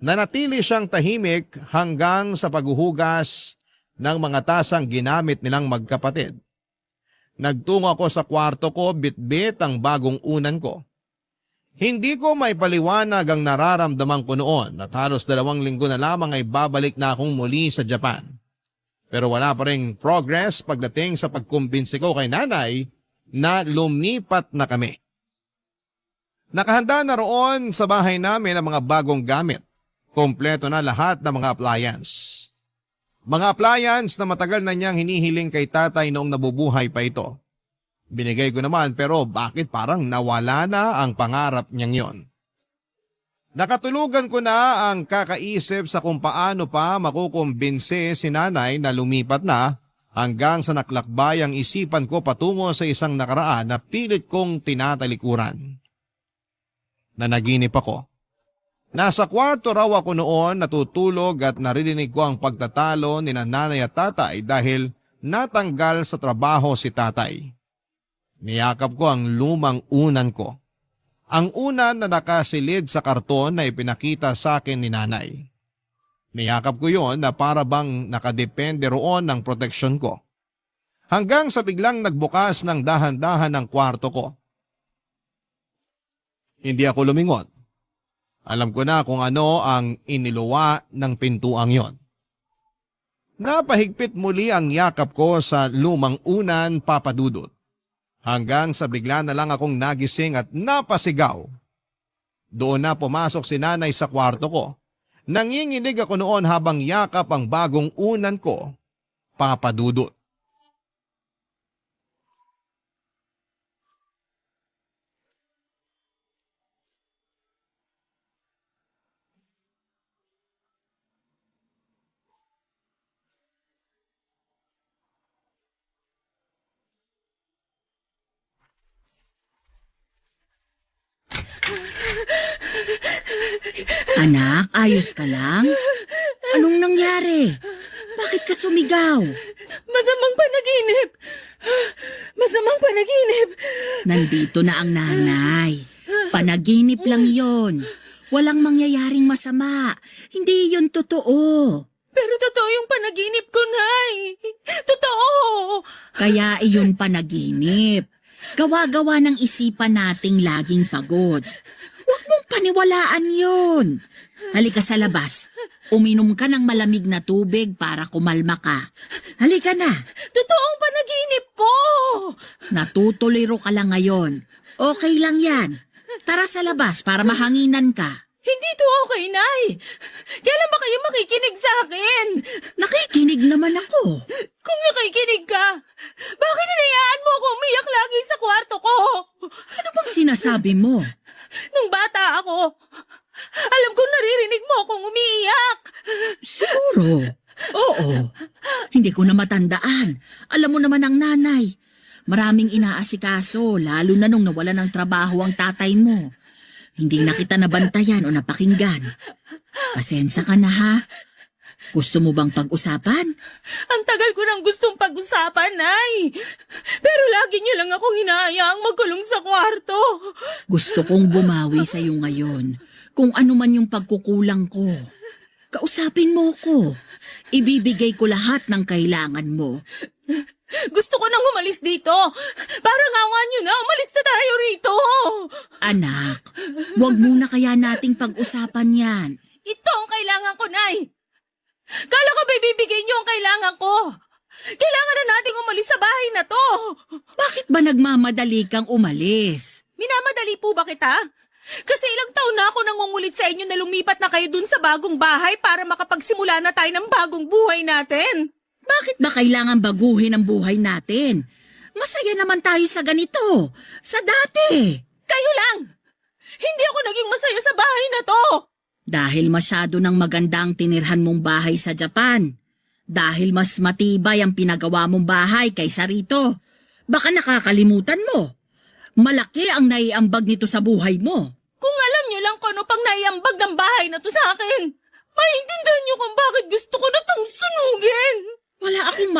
Nanatili siyang tahimik hanggang sa paghuhugas ng mga tasang ginamit nilang magkapatid. Nagtungo ako sa kwarto ko, bitbit ang bagong unan ko. Hindi ko may paliwanag ang nararamdaman ko noon at halos 2 linggo na lamang ay babalik na akong muli sa Japan. Pero wala pa ring progress pagdating sa pagkumbinsi ko kay nanay na lumipat na kami. Nakahanda na roon sa bahay namin ang mga bagong gamit. Kompleto na lahat ng mga appliance. Mga appliance na matagal na niyang hinihiling kay tatay noong nabubuhay pa ito. Binigay ko naman pero bakit parang nawala na ang pangarap niyang yon. Nakatulugan ko na ang kakaisip sa kung paano pa makukumbinse si nanay na lumipat na hanggang sa naklakbay ang isipan ko patungo sa isang nakaraan na pilit kong tinatalikuran. Nanaginip ako. Nasa kwarto raw ako noon natutulog at naririnig ko ang pagtatalo ni nanay at tatay dahil natanggal sa trabaho si tatay. Niyakap ko ang lumang unan ko. Ang unan na nakasilid sa karton na ipinakita sa akin ni nanay. Niyakap ko yon na para bang nakadepende roon ng proteksyon ko. Hanggang sa biglang nagbukas ng dahan-dahan ng kwarto ko. Hindi ako lumingon. Alam ko na kung ano ang iniluwa ng pintuang yon. Napahigpit muli ang yakap ko sa lumang unan, Papa Dudut. Hanggang sa bigla na lang akong nagising at napasigaw. Doon na pumasok si nanay sa kwarto ko. Nanginginig ako noon habang yakap ang bagong unan ko, Papa Dudut. Anak, ayos ka lang? Anong nangyari? Bakit ka sumigaw? Masamang panaginip! Masamang panaginip! Nandito na ang nanay. Panaginip lang yon. Walang mangyayaring masama. Hindi yun totoo. Pero totoo yung panaginip ko, Nay! Totoo! Kaya iyon panaginip. Gawa-gawa ng isipan nating laging pagod. Huwag mong paniwalaan yun. Halika sa labas. Uminom ka ng malamig na tubig para kumalma ka. Halika na. Totoong panaginip ko! Natutuliro ka lang ngayon. Okay lang yan. Tara sa labas para mahanginan ka. Hindi to okay, Nay! Kailan ba kayo makikinig sa akin? Nakikinig naman ako. Kung nakikinig ka, bakit hinayaan mo ako umiyak lagi sa kwarto ko? Ano bang sinasabi mo? Nung bata ako, alam ko naririnig mo akong umiiyak. Siguro. Oo. Hindi ko na matandaan. Alam mo naman ang nanay. Maraming inaasikaso, lalo na nung nawala ng trabaho ang tatay mo. Hindi na kita nabantayan o napakinggan. Pasensya ka na ha. Gusto mo bang pag-usapan? Ang tagal ko nang gustong pag-usapan, Nay. Pero lagi niyo lang ako hinahayaang magkulong sa kwarto. Gusto kong bumawi sa iyo ngayon. Kung ano man yung pagkukulang ko. Kausapin mo ko. Ibibigay ko lahat ng kailangan mo. Gusto ko nang umalis dito. Parang awa niyo na, umalis na tayo rito. Anak, wag muna kaya nating pag-usapan yan. Ito ang kailangan ko, Nay. Kala ko ba ibibigay niyo ang kailangan ko? Kailangan na nating umalis sa bahay na to. Bakit ba nagmamadali kang umalis? Minamadali po ba kita? Kasi ilang taon na ako nangungulit sa inyo na lumipat na kayo dun sa bagong bahay para makapagsimula na tayo ng bagong buhay natin. Bakit ba kailangan baguhin ang buhay natin? Masaya naman tayo sa ganito. Sa dati. Kayo lang! Hindi ako naging masaya sa bahay na to! Dahil masyado ng maganda ang tinirhan mong bahay sa Japan. Dahil mas matibay ang pinagawa mong bahay kaysa rito. Baka nakakalimutan mo. Malaki ang naiambag nito sa buhay mo. Kung alam niyo lang kung ano pang naiambag ng bahay na to sa akin, maintindihan niyo kung bakit gusto ko na itong sunugin.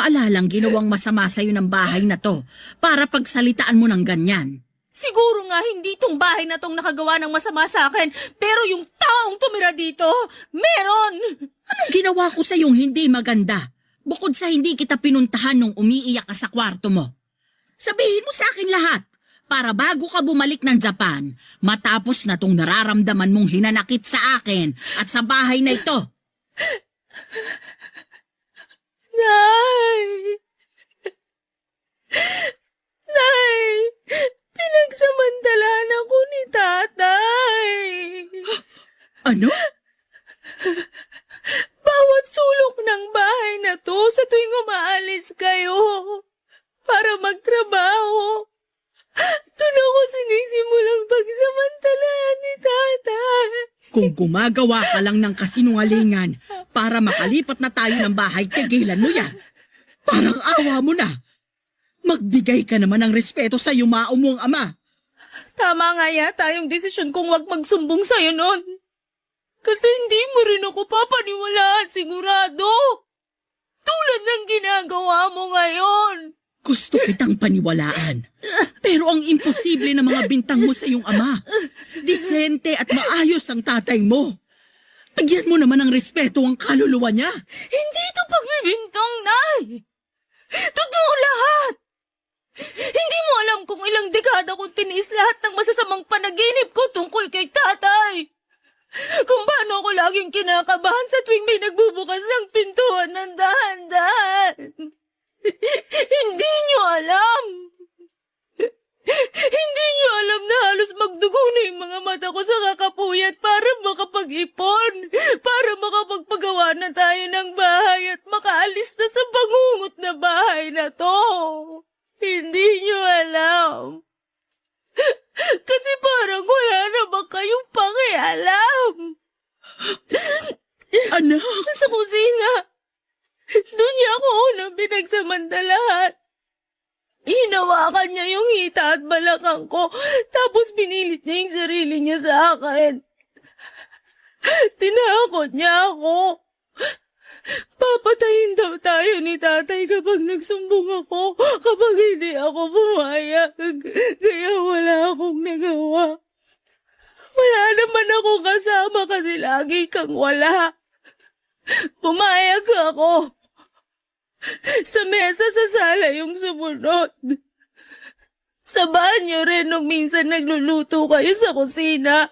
paalalang ginawang masama sa'yo ng bahay na to para pagsalitaan mo ng ganyan? Siguro nga hindi tong bahay na tong nakagawa ng masama sa akin, pero yung taong tumira dito, meron! Anong ginawa ko sa yung hindi maganda? Bukod sa hindi kita pinuntahan nung umiiyak ka sa kwarto mo. Sabihin mo sa akin lahat para bago ka bumalik ng Japan, matapos na tong nararamdaman mong hinanakit sa akin at sa bahay na ito. Nay! Nay! Pinagsamantalahan ako ni tatay! Ano? Bawat sulok ng bahay na to sa tuwing umaalis kayo para magtrabaho. Doon ako sinisimulang pagsamantalahan ni tatay. Kung gumagawa ka lang ng kasinungalingan para makalipat na tayo ng bahay, tigilan mo yan. Parang awa mo na. Magbigay ka naman ng respeto sa yumao mong ama. Tama nga yata yung desisyon kong wag magsumbong sa'yo nun. Kasi hindi mo rin ako papaniwalaan sigurado. Tulad ng ginagawa mo ngayon. Gusto kitang paniwalaan. Pero ang imposible na mga bintang mo sa iyong ama. Disente at maayos ang tatay mo. Bigyan mo naman ng respeto ang kaluluwa niya. Hindi ito pagbibintang, Nay. Totoo lahat. Hindi mo alam kung ilang dekada kong tiniis lahat ng masasamang panaginip ko tungkol kay tatay. Kung paano ako laging kinakabahan sa tuwing may nagbubukas ng pintuan ng dahan-dahan. Hindi niyo alam. Hindi niyo alam na halos magdugo na yung mga mata ko sa kakapuyat para makapag-ipon, para makapagpagawa na tayo ng bahay at makaalis na sa bangungot na bahay na to. Hindi niyo alam. Kasi parang wala na ba kayong pakialam? Anak! Sa kusina. Doon niya ako unang pinagsamantalahan. Hinawakan niya yung hita at balakang ko, tapos pinilit niya yung sarili niya sa akin. Tinakot niya ako. Papatayin daw tayo ni tatay kapag nagsumbong ako, kapag hindi ako pumayag. Kaya wala akong nagawa. Wala naman akong kasama kasi lagi kang wala. Pumayag ako. Sa mesa sa sala yung sumunod. Sa banyo rin nung minsan nagluluto kayo sa kusina.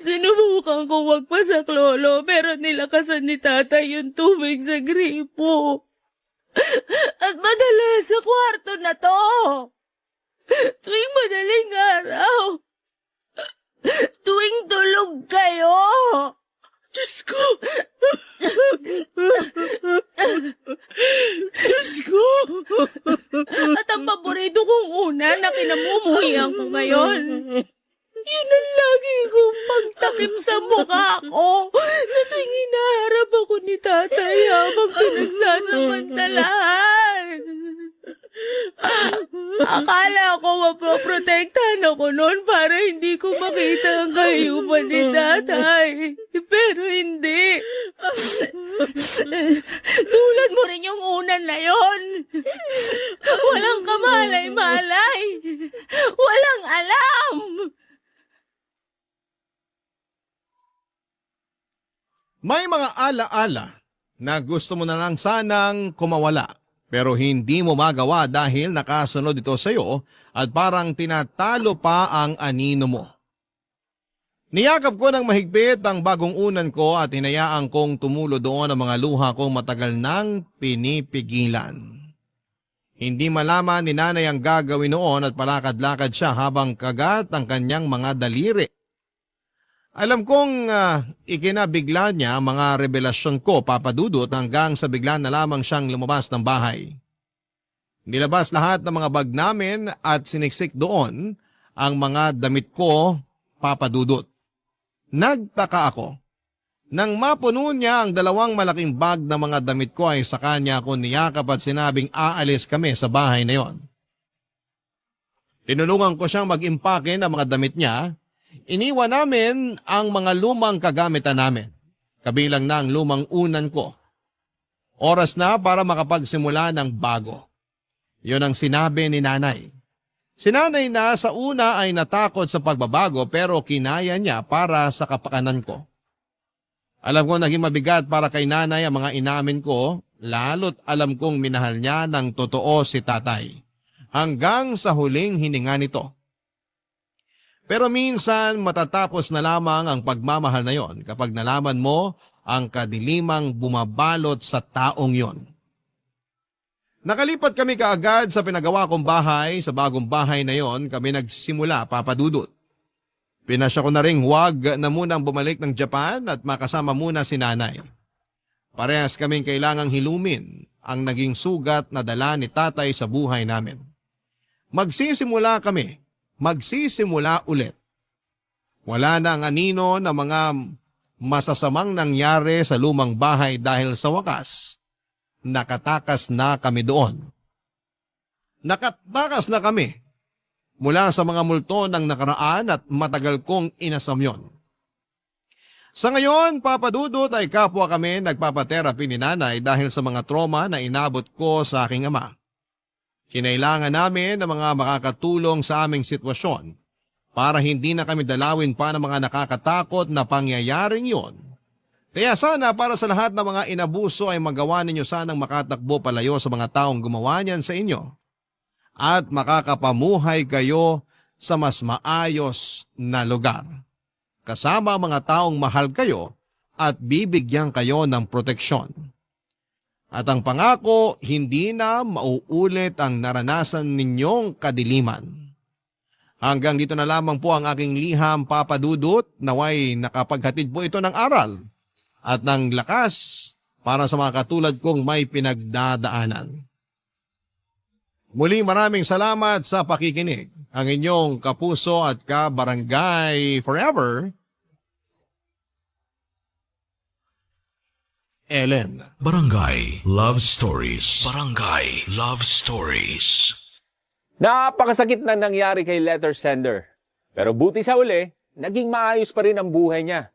Sinubukan ko wagpasak lolo pero nilakasan ni tatay yung tubig sa gripo. At madalas sa kwarto na to. Tuwing madaling araw. Tuwing tulog kayo. Diyos ko! Diyos ko! At ang paborito kong una na kinamumuhian ko ngayon. Yun ang lagi kong pagtakip sa mukha ko sa tuwing hinaharap ako ni tatay habang pinagsasamantalahan. Akala ko mapoprotektahan ako noon para hindi ko makita ang kahiyupan ni tatay. Pero hindi. Tulad mo rin yung unan na yon. Walang kamalay-malay. Walang alam. May mga ala-ala na gusto mo na lang sanang kumawala pero hindi mo magawa dahil nakasunod ito sa iyo at parang tinatalo pa ang anino mo. Niyakap ko ng mahigpit ang bagong unan ko at hinayaan kong tumulo doon ang mga luha kong matagal nang pinipigilan. Hindi malaman ni nanay ang gagawin noon at palakad-lakad siya habang kagat ang kanyang mga daliri. Alam kong ikinabigla niya ang mga revelasyon ko, Papa Dudut, hanggang sa bigla na lamang siyang lumabas ng bahay. Nilabas lahat ng mga bag namin at siniksik doon ang mga damit ko, Papa Dudut. Nagtaka ako. Nang mapuno niya ang dalawang malaking bag na mga damit ko ay sa kanya ako niyakap at sinabing aalis kami sa bahay na yon. Tinulungan ko siyang mag-impake ng mga damit niya. Iniwan namin ang mga lumang kagamitan namin, kabilang na ang lumang unan ko Oras na para makapagsimula ng bago. Yun ang sinabi ni nanay. Si nanay na sa una ay natakot sa pagbabago pero kinaya niya para sa kapakanan ko. Alam ko naging mabigat para kay nanay ang mga inamin ko, lalo't alam kong minahal niya ng totoo si tatay. Hanggang sa huling hininga nito. Pero minsan matatapos na lamang ang pagmamahal na yon kapag nalaman mo ang kadilimang bumabalot sa taong yon. Nakalipat kami kaagad sa pinagawa kong bahay. Sa bagong bahay na yon kami nagsimula, Papa Dudut. Pinasya ko na ring huwag na munang bumalik ng Japan at makasama muna si nanay. Parehas kaming kailangang hilumin ang naging sugat na dala ni tatay sa buhay namin. Magsisimula kami, magsisimula ulit. Wala na ang anino na mga masasamang nangyari sa lumang bahay dahil sa wakas, nakatakas na kami doon. Nakatakas na kami mula sa mga multo ng nakaraan at matagal kong inasam yon. Sa ngayon, Papa Dudut, ay kapwa kami nagpapaterapi ni nanay dahil sa mga trauma na inabot ko sa aking ama. Kinailangan namin ng mga makakatulong sa aming sitwasyon para hindi na kami dalawin pa ng mga nakakatakot na pangyayaring yon. Kaya sana para sa lahat ng mga inabuso ay magawa ninyo sanang makatakbo palayo sa mga taong gumawa niyan sa inyo at makakapamuhay kayo sa mas maayos na lugar. Kasama ang mga taong mahal kayo at bibigyan kayo ng proteksyon. At ang pangako, hindi na mauulit ang naranasan ninyong kadiliman. Hanggang dito na lamang po ang aking liham, Papa Dudut, naway nakapaghatid po ito ng aral at ng lakas para sa mga katulad kong may pinagdadaanan. Muli maraming salamat sa pakikinig. Ang inyong kapuso at kabarangay forever, Ellen. Barangay Love Stories. Barangay Love Stories. Napakasakit na nangyari kay letter sender. Pero buti sa uli, naging maayos pa rin ang buhay niya.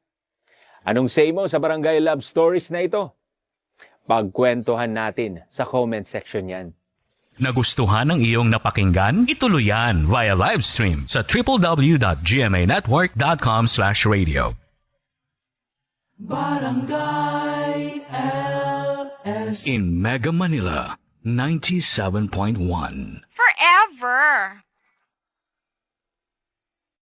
Anong say mo sa Barangay Love Stories na ito? Pagkwentuhan natin sa comment section yan. Nagustuhan ng iyong napakinggan? Ituloy yan via live stream sa www.gmanetwork.com/radio. Barangay LS in Mega Manila 97.1. Forever.